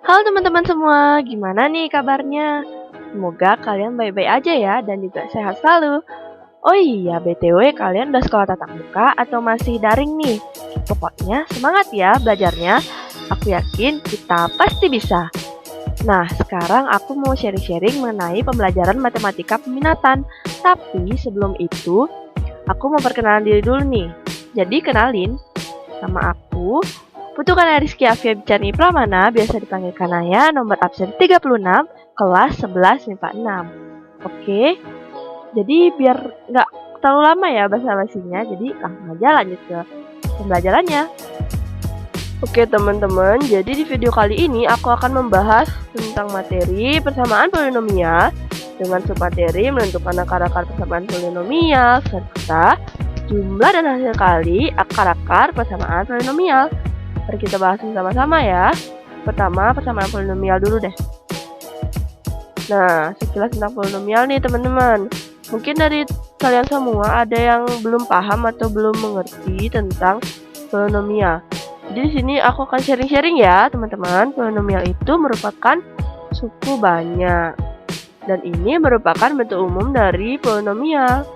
Halo teman-teman semua, gimana nih kabarnya? Semoga kalian baik-baik aja ya dan juga sehat selalu. Oh iya, BTW kalian udah sekolah tatap muka atau masih daring nih? Pokoknya semangat ya belajarnya. Aku yakin kita pasti bisa. Nah, sekarang aku mau sharing-sharing mengenai pembelajaran matematika peminatan. Tapi sebelum itu, aku mau perkenalan diri dulu nih. Jadi kenalin, nama aku Putu Kana Rizky Afia Bicani Pramana, biasa dipanggil Kanaya, nomor absen 36, kelas 11 MIPA 6. Oke, jadi biar nggak terlalu lama ya basa-basinya, jadi langsung aja lanjut ke pembelajarannya. Oke teman-teman, jadi di video kali ini aku akan membahas tentang materi persamaan polinomial dengan submateri menentukan akar-akar persamaan polinomial serta jumlah dan hasil kali akar-akar persamaan polinomial. Mari kita bahas sama-sama ya. Pertama, persamaan polinomial dulu deh. Nah, sekilas tentang polinomial nih teman-teman. Mungkin dari kalian semua ada yang belum paham atau belum mengerti tentang polinomial. Jadi di sini aku akan sharing-sharing ya teman-teman. Polinomial itu merupakan suku banyak. Dan ini merupakan bentuk umum dari polinomial.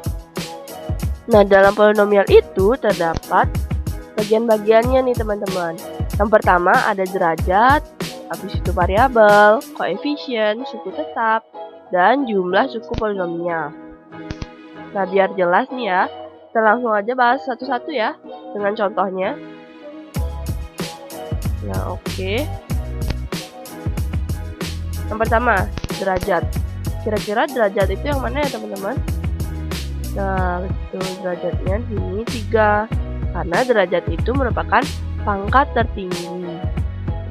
Nah, dalam polinomial itu terdapat bagian-bagiannya nih teman-teman. Yang pertama ada derajat, habis itu variabel, koefisien, suku tetap, dan jumlah suku polinomial. Nah, biar jelas nih ya, kita langsung aja bahas satu-satu ya dengan contohnya. Nah, oke. Yang pertama, derajat. Kira-kira derajat itu yang mana ya teman-teman? Nah, betul, derajatnya di sini 3. Karena derajat itu merupakan pangkat tertinggi.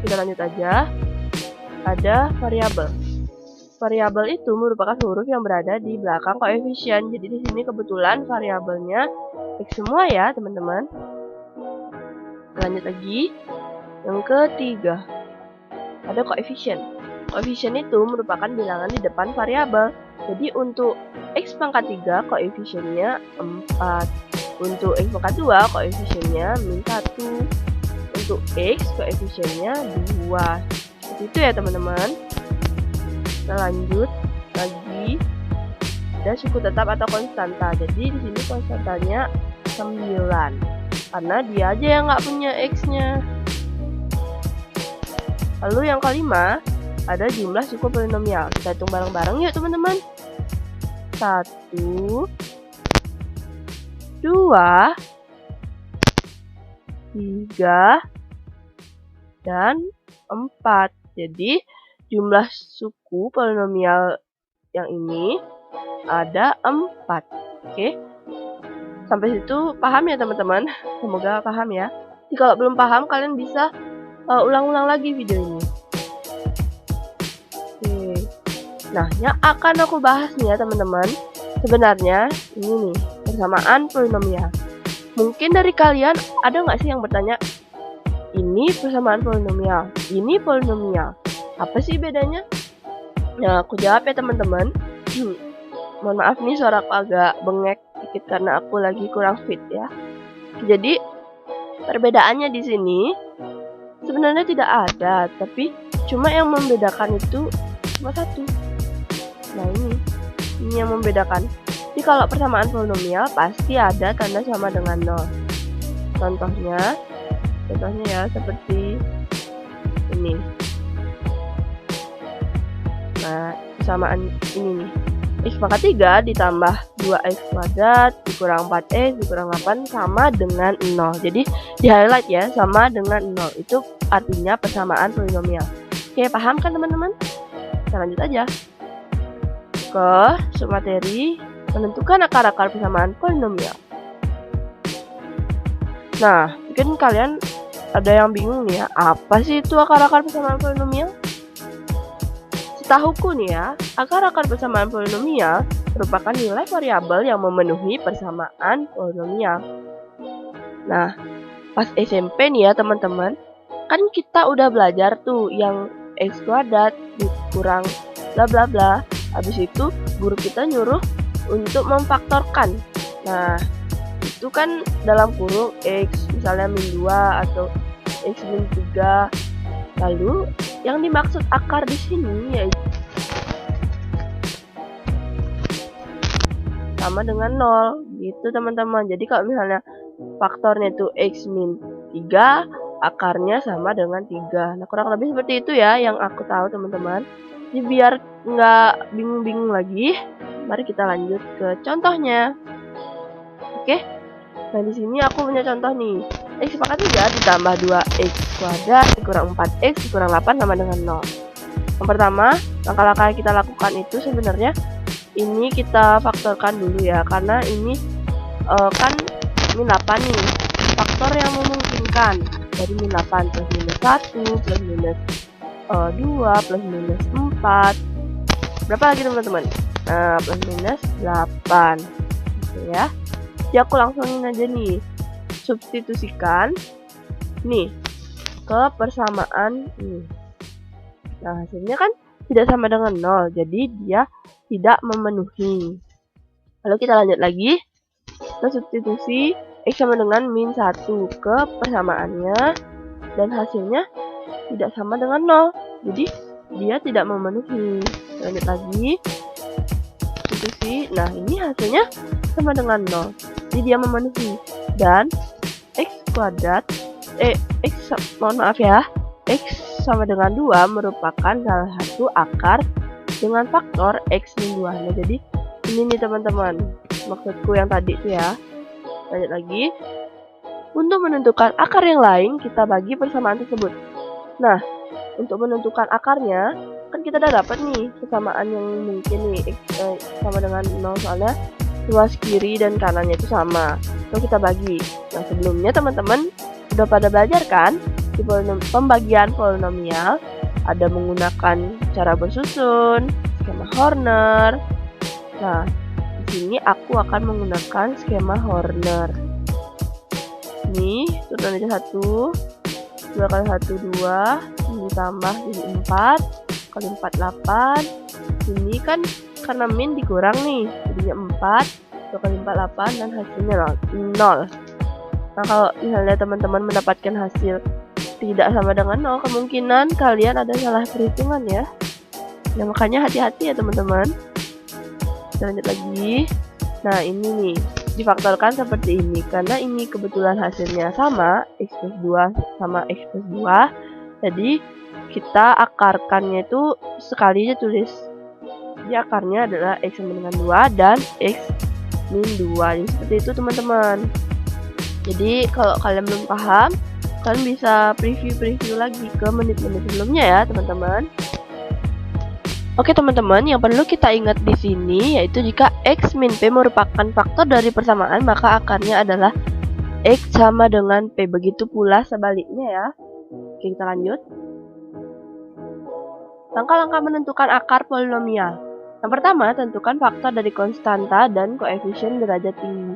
Kita lanjut aja. Ada variabel. Variabel itu merupakan huruf yang berada di belakang koefisien. Jadi di sini kebetulan variabelnya X semua ya, teman-teman. Lanjut lagi. Yang ketiga, ada koefisien. Koefisien itu merupakan bilangan di depan variabel. Jadi untuk X pangkat 3 koefisiennya 4. Untuk X pangkat 2 koefisiennya -1. Untuk X koefisiennya 2. Seperti itu ya teman-teman. Kita lanjut lagi. Ada suku tetap atau konstanta. Jadi di sini konstantanya 9. Karena dia aja yang nggak punya X-nya. Lalu yang kelima, ada jumlah suku polinomial. Kita hitung bareng-bareng yuk teman-teman. 1, 2, 3, dan 4. Jadi jumlah suku polinomial yang ini ada 4. Oke. Sampai situ paham ya teman-teman? Semoga paham ya. Jadi kalau belum paham kalian bisa ulang-ulang lagi video ini. Oke. Nah, yang akan aku bahas nih ya teman-teman. Sebenarnya ini nih, persamaan polinomial. Mungkin dari kalian ada nggak sih yang bertanya, ini persamaan polinomial, ini polinomial, apa sih bedanya? Nah, aku jawab ya teman-teman. Mohon maaf nih suara aku agak bengek dikit karena aku lagi kurang fit ya. Jadi perbedaannya di sini sebenarnya tidak ada, tapi cuma yang membedakan itu cuma satu. Nah, ini yang membedakan. Jadi kalau persamaan polinomial pasti ada tanda sama dengan 0. Contohnya ya seperti ini. Nah, persamaan ini nih. X pangkat 3 ditambah 2x kuadrat dikurang 4x dikurang 8 sama dengan 0. Jadi di highlight ya, sama dengan 0. Itu artinya persamaan polinomial. Oke, paham kan teman-teman? Kita lanjut aja ke submateri menentukan akar-akar persamaan polinomial. Nah, mungkin kalian ada yang bingung nih ya, apa sih itu akar-akar persamaan polinomial? Setahuku nih ya, akar-akar persamaan polinomial merupakan nilai variabel yang memenuhi persamaan polinomial. Nah, pas SMP nih ya teman-teman, kan kita udah belajar tuh yang X kuadrat dikurang bla bla bla. Habis itu guru kita nyuruh untuk memfaktorkan. Nah, itu kan dalam kurung X misalnya -2 atau X -3. Lalu yang dimaksud akar di sini yaitu sama dengan 0 gitu teman-teman. Jadi kalau misalnya faktornya itu x min 3, akarnya sama dengan 3. Nah, kurang lebih seperti itu ya yang aku tahu teman-teman. Jadi biar nggak bingung-bingung lagi, mari kita lanjut ke contohnya. Oke. Nah, di sini aku punya contoh nih. X pangkat 3 ditambah 2x kuadrat dikurang 4x dikurang 8 sama dengan 0. Yang pertama, langkah-langkah yang kita lakukan itu sebenarnya ini kita faktorkan dulu ya, karena ini kan min 8 nih. Faktor yang memungkinkan dari min 8 plus minus 1 plus minus 2 plus minus 4. Berapa lagi teman-teman? Plus minus 8. Oke ya. Jadi aku langsungin aja nih, substitusikan nih ke persamaan ini. Nah, hasilnya kan tidak sama dengan 0, jadi dia tidak memenuhi. Lalu kita lanjut lagi, kita substitusi x sama dengan min 1 ke persamaannya, dan hasilnya tidak sama dengan 0, jadi dia tidak memenuhi. Lanjut lagi, substitusi, nah ini hasilnya sama dengan 0, jadi dia memenuhi. Dan x kuadrat x sama dengan 2 merupakan salah satu akar dengan faktor x min 2. Nah, jadi ini nih teman-teman maksudku yang tadi tuh ya. Lanjut lagi, untuk menentukan akar yang lain kita bagi persamaan tersebut. Nah, untuk menentukan akarnya kan kita udah dapat nih persamaan yang mungkin nih, x sama dengan 0 soalnya ruas kiri dan kanannya itu sama. Lalu kita bagi. Nah, sebelumnya teman-teman udah pada belajar kan di pembagian polinomial ada menggunakan cara bersusun, skema Horner. Nah, di sini aku akan menggunakan skema Horner. Ini turunan aja 1, 2 kali 1 2, ini ditambah jadi 4 kali 4 8. Ini kan karena min dikurang nih, jadinya 4, 2 kali 4 8, dan hasilnya 0. Nah, kalau misalnya teman-teman mendapatkan hasil tidak sama dengan 0, kemungkinan kalian ada salah perhitungan ya. Nah, makanya hati-hati ya teman-teman. Kita lanjut lagi. Nah, ini nih difaktorkan seperti ini karena ini kebetulan hasilnya sama, x plus 2 sama x plus 2. Jadi kita akarkannya itu sekali aja tulis. Jadi akarnya adalah x sama dengan 2 dan x min 2. Jadi seperti itu teman-teman. Jadi kalau kalian belum paham, kalian bisa preview lagi ke menit-menit sebelumnya ya teman-teman. Oke teman-teman, yang perlu kita ingat di sini yaitu jika x min p merupakan faktor dari persamaan, maka akarnya adalah x sama dengan p. Begitu pula sebaliknya ya. Oke, kita lanjut. Langkah-langkah menentukan akar polinomial. Yang pertama, tentukan faktor dari konstanta dan koefisien derajat tinggi.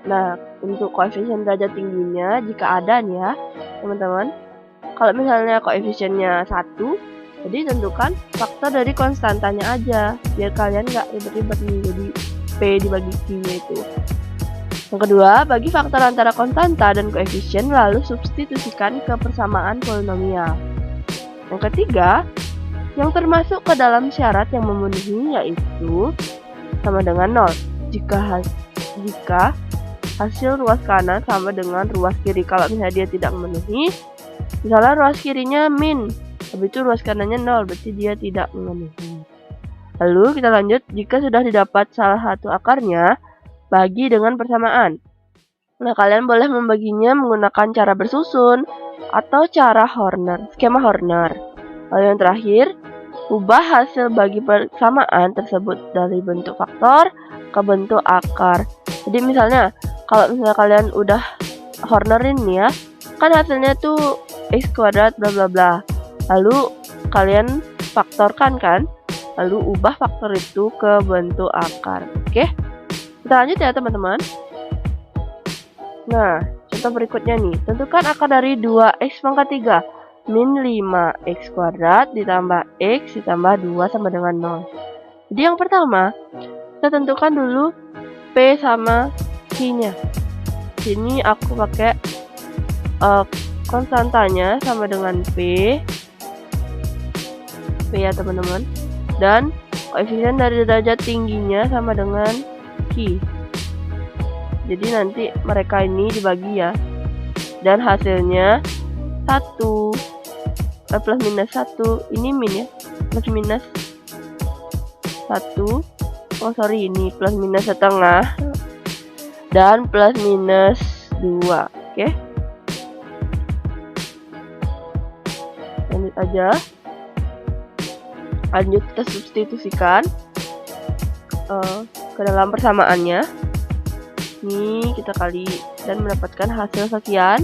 Nah, untuk koefisien derajat tingginya jika ada nih ya teman-teman, kalau misalnya koefisiennya 1, jadi tentukan faktor dari konstantanya aja biar kalian nggak ribet-ribet nih, jadi P dibagi Q-nya itu. Yang kedua, bagi faktor antara konstanta dan koefisien lalu substitusikan ke persamaan polinomial. Yang ketiga, yang termasuk ke dalam syarat yang memenuhi yaitu sama dengan 0 jika hasil ruas kanan sama dengan ruas kiri. Kalau misalnya dia tidak memenuhi, misalnya ruas kirinya min, habis itu ruas kanannya 0, berarti dia tidak memenuhi. Lalu kita lanjut, jika sudah didapat salah satu akarnya, bagi dengan persamaan. Nah, kalian boleh membaginya menggunakan cara bersusun atau cara Horner, skema Horner. Lalu yang terakhir, ubah hasil bagi persamaan tersebut dari bentuk faktor ke bentuk akar. Jadi misalnya kalau misalnya kalian udah Hornerin ya, kan hasilnya tuh x kuadrat bla bla bla. Lalu kalian faktorkan kan, lalu ubah faktor itu ke bentuk akar. Oke, kita lanjut ya teman-teman. Nah, contoh berikutnya nih, tentukan akar dari 2x pangkat 3 min 5x kuadrat ditambah x ditambah 2 sama dengan 0. Jadi yang pertama, kita tentukan dulu p sama q-nya. Sini aku pakai konstantanya sama dengan p, V ya teman-teman. Dan koefisien dari derajat tingginya sama dengan Q. Jadi nanti mereka ini dibagi ya. Dan hasilnya 1 plus minus 1, ini min ya, plus minus 1, oh sorry ini plus minus setengah, dan plus minus 2. Oke, lanjut aja. Lanjut kita substitusikan ke dalam persamaannya. Ini kita kali dan mendapatkan hasil sekian.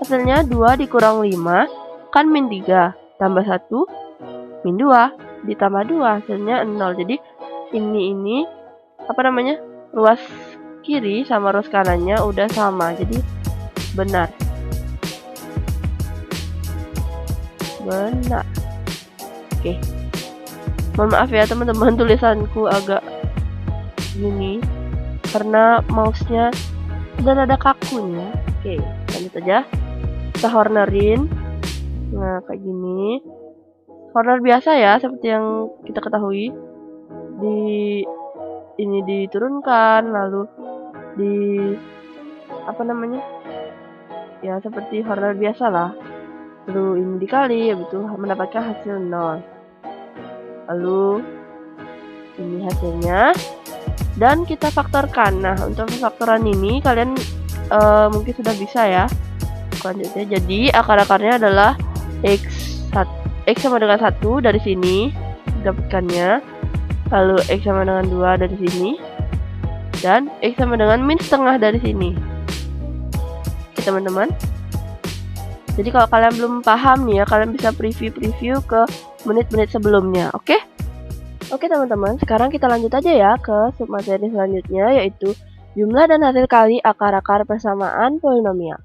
Hasilnya 2 dikurang 5 kan min 3, tambah 1 min 2 ditambah 2, hasilnya 0. Jadi ini apa namanya, ruas kiri sama ruas kanannya udah sama, jadi benar. Oke, mohon maaf ya teman-teman, tulisanku agak gini karena mouse-nya udah ada kakunya. Oke, lanjut aja. Kita cornerin. Nah, kayak gini. Corner biasa ya, seperti yang kita ketahui. Ini diturunkan, lalu apa namanya? Ya, seperti corner biasa lah. Lalu ini dikali, begitu mendapatkan hasil 0. Lalu ini hasilnya. Dan kita faktorkan. Nah, untuk faktoran ini kalian mungkin sudah bisa ya. Selanjutnya, jadi akar-akarnya adalah X sama dengan 1 dari sini dapatkannya, lalu X sama dengan 2 dari sini, dan X sama dengan min setengah dari sini. Oke teman-teman, jadi kalau kalian belum paham nih ya, kalian bisa preview ke menit-menit sebelumnya. Oke teman-teman, sekarang kita lanjut aja ya ke submateri selanjutnya, yaitu jumlah dan hasil kali akar-akar persamaan polinomial.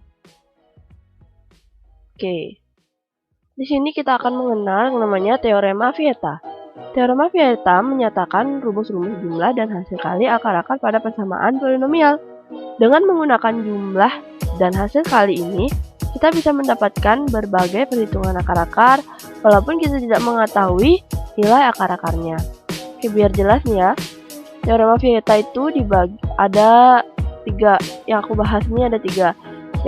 Oke, di sini kita akan mengenal yang namanya teorema Vieta. Teorema Vieta menyatakan rumus-rumus jumlah dan hasil kali akar-akar pada persamaan polinomial. Dengan menggunakan jumlah dan hasil kali ini, kita bisa mendapatkan berbagai perhitungan akar-akar, walaupun kita tidak mengetahui nilai akar-akarnya. Oke, biar jelas nih ya, teorema Vieta itu dibagi ada 3. Yang aku bahas ini ada 3,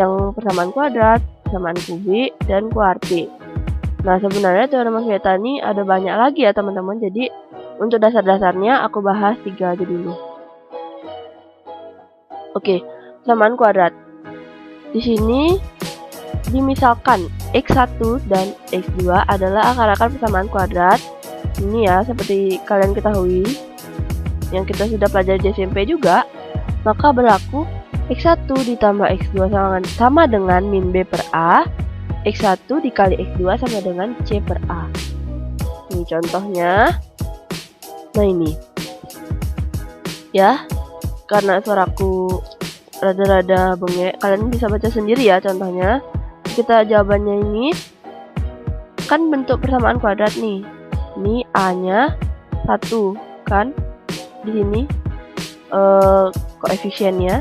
yang persamaan kuadrat, persamaan kubik, dan kuartik. Nah, sebenarnya teorema Vieta ini ada banyak lagi ya teman-teman. Jadi untuk dasar-dasarnya aku bahas 3 aja dulu. Oke, persamaan kuadrat. Di sini dimisalkan X1 dan X2 adalah akar-akar persamaan kuadrat. Ini ya, seperti kalian ketahui, yang kita sudah pelajari di SMP juga, maka berlaku X1 ditambah X2 sama dengan min B per A, X1 dikali X2 sama dengan C per A. Ini contohnya. Nah ini. Ya, karena suaraku rada-rada bengek, kalian bisa baca sendiri ya contohnya. Kita jawabannya ini kan bentuk persamaan kuadrat nih. Ini A-nya 1 kan? Di sini koefisiennya.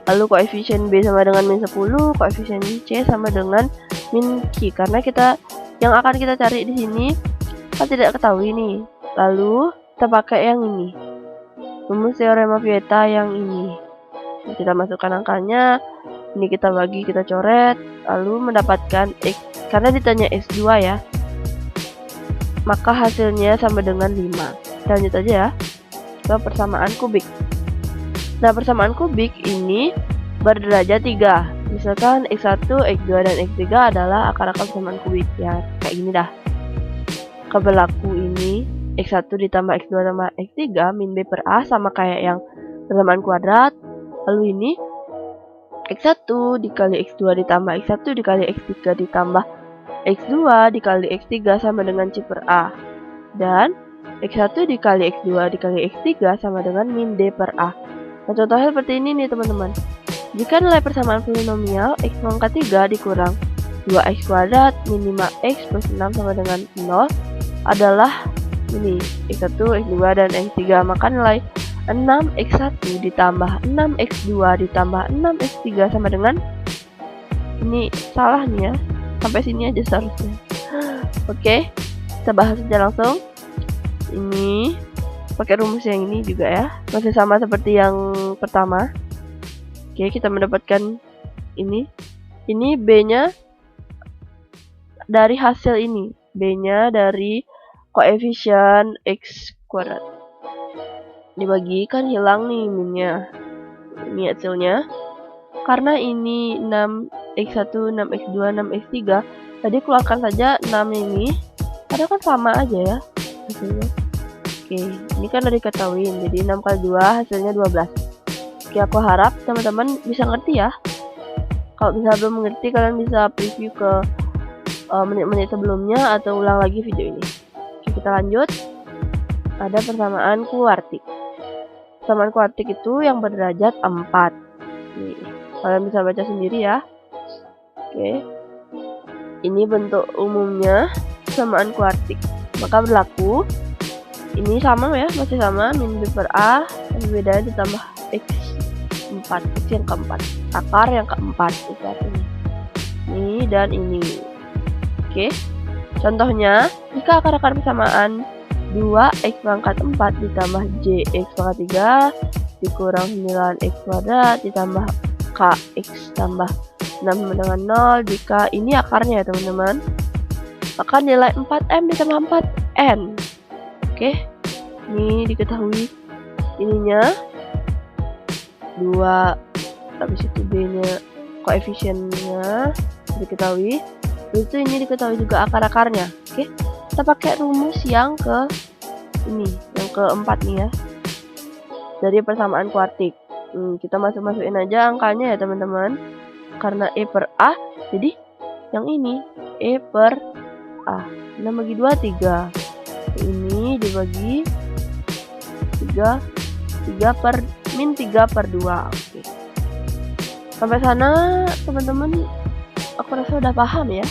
Lalu koefisien B sama dengan min 10, koefisien C sama dengan min Q. Karena yang akan kita cari di sini kan tidak ketahui nih. Lalu kita pakai yang ini. Rumus teorema Vieta yang ini. Kita masukkan angkanya, ini kita bagi, kita coret, lalu mendapatkan X. Karena ditanya X2 ya, maka hasilnya sama dengan 5. Kita lanjut aja ya ke persamaan kubik. Nah, persamaan kubik ini berderajat 3. Misalkan X1, X2, dan X3 adalah akar-akar persamaan kubik. Ya, kayak gini dah. Berlaku ini X1 ditambah X2 tambah X3 min B per A sama kayak yang persamaan kuadrat. Lalu ini X1 dikali X2 ditambah X1 dikali X3 ditambah X2 dikali X3 sama dengan C per A. Dan X1 dikali X2 dikali X3 sama dengan min D per A. Nah, contohnya seperti ini nih teman-teman. Jika nilai persamaan polinomial X pangkat 3 dikurang 2X kuadrat min 5X plus 6 sama dengan 0 adalah ini X1, X2, dan X3. Maka nilai 6X1 ditambah 6X2 ditambah 6X3 sama dengan, ini salah nih ya, sampai sini aja seharusnya. Oke, kita bahas aja langsung. Ini pakai rumus yang ini juga ya, masih sama seperti yang pertama. Oke, kita mendapatkan ini B-nya dari hasil ini, B-nya dari koefisien X kuadrat. Dibagi kan hilang nih minnya. Ini hasilnya. Karena ini 6x1, 6x2, 6x3, tadi keluarkan saja 6 ini. Padahal kan sama aja ya hasilnya. Oke, ini kan udah diketahuin. Jadi 6 kali 2 hasilnya 12. Oke, aku harap teman-teman bisa ngerti ya. Kalau misalnya belum mengerti, kalian bisa preview ke menit-menit sebelumnya atau ulang lagi video ini. Oke, kita lanjut. Ada persamaan kuartik. Persamaan kuartik itu yang berderajat 4. Nih, kalian bisa baca sendiri ya. Oke. Ini bentuk umumnya persamaan kuartik. Maka berlaku ini sama ya, masih sama, min B per A, tapi bedanya ditambah X4, X yang keempat, akar yang keempat itu artinya. Ini dan ini. Oke. Contohnya, jika akar-akar persamaan 2x pangkat 4 ditambah jx pangkat 3 dikurang 9x kuadrat ditambah kx tambah 6 dengan 0, jika ini akarnya ya teman-teman, maka nilai 4m ditambah 4n. Oke, ini diketahui ininya 2, habis itu b-nya koefisiennya diketahui, habis itu ini diketahui juga akar-akarnya. Oke, kita pakai rumus yang ke ini, yang keempat nih ya, dari persamaan kuartik. Kita masukin aja angkanya ya teman-teman, karena E per A, jadi yang ini E per A, 6 bagi 2 3, ini dibagi 3 per min 3 per 2. Oke. Sampai sana teman-teman aku rasa udah paham ya.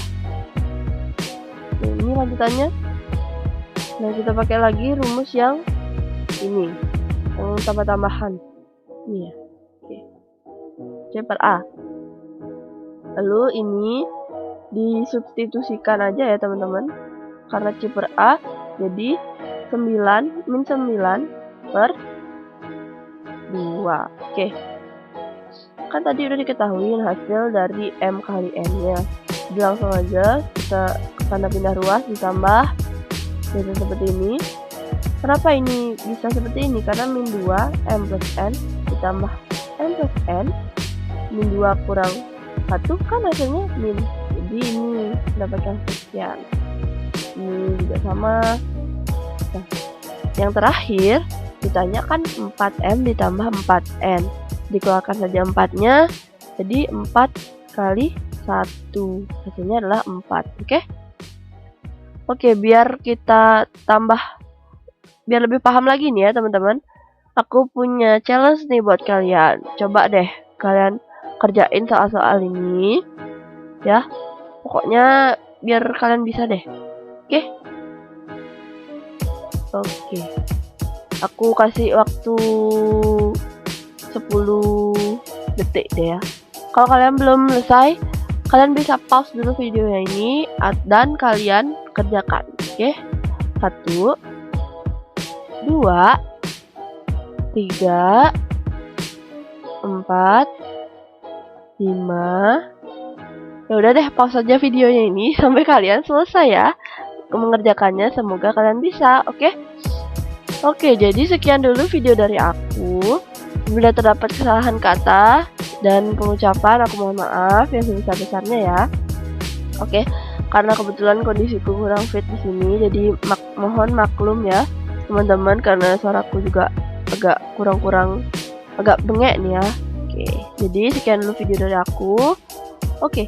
Nah, ini lanjutannya. Nah, kita pakai lagi rumus yang ini, yang tambah-tambahan ini ya. Oke. C per A. Lalu ini disubstitusikan aja ya teman-teman, karena C per A jadi 9 min 9 per 2. Oke. Kan tadi udah diketahui hasil dari M kali N nya. Jadi langsung aja kita tanda pindah ruas ditambah jadi seperti ini. Kenapa ini bisa seperti ini? Karena min 2 M plus N ditambah M plus N, min 2 kurang 1 kan hasilnya min. Jadi ini mendapatkan sekian. Ini juga sama. Nah, yang terakhir ditanyakan 4M ditambah 4N. Dikeluarkan saja 4-nya, jadi 4 kali 1. Hasilnya adalah 4. Oke? Oke, biar kita biar lebih paham lagi nih ya teman-teman, aku punya challenge nih buat kalian. Coba deh kalian kerjain soal-soal ini ya. Pokoknya biar kalian bisa deh. Oke? Oke. Aku kasih waktu 10 detik deh ya. Kalau kalian belum selesai, kalian bisa pause dulu videonya ini dan kalian kerjakan. Oke? 1 2 3 4 5. Ya udah deh, pause saja videonya ini sampai kalian selesai ya mengerjakannya. Semoga kalian bisa. Oke, jadi sekian dulu video dari aku. Bila terdapat kesalahan kata dan pengucapan, aku mohon maaf yang sebesar-besarnya ya. Oke, karena kebetulan kondisiku kurang fit di sini, jadi mohon maklum ya teman-teman, karena suaraku juga agak agak bengek nih ya. Oke, jadi sekian dulu video dari aku. Oke,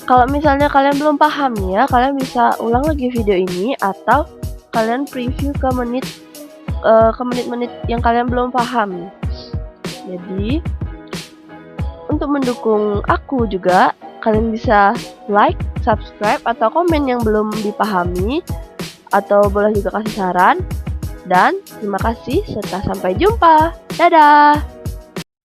kalau misalnya kalian belum paham nih ya, kalian bisa ulang lagi video ini atau kalian preview ke menit-menit yang kalian belum paham. Jadi untuk mendukung aku juga, kalian bisa like, subscribe, atau komen yang belum dipahami, atau boleh juga kasih saran. Dan terima kasih serta sampai jumpa. Dadah.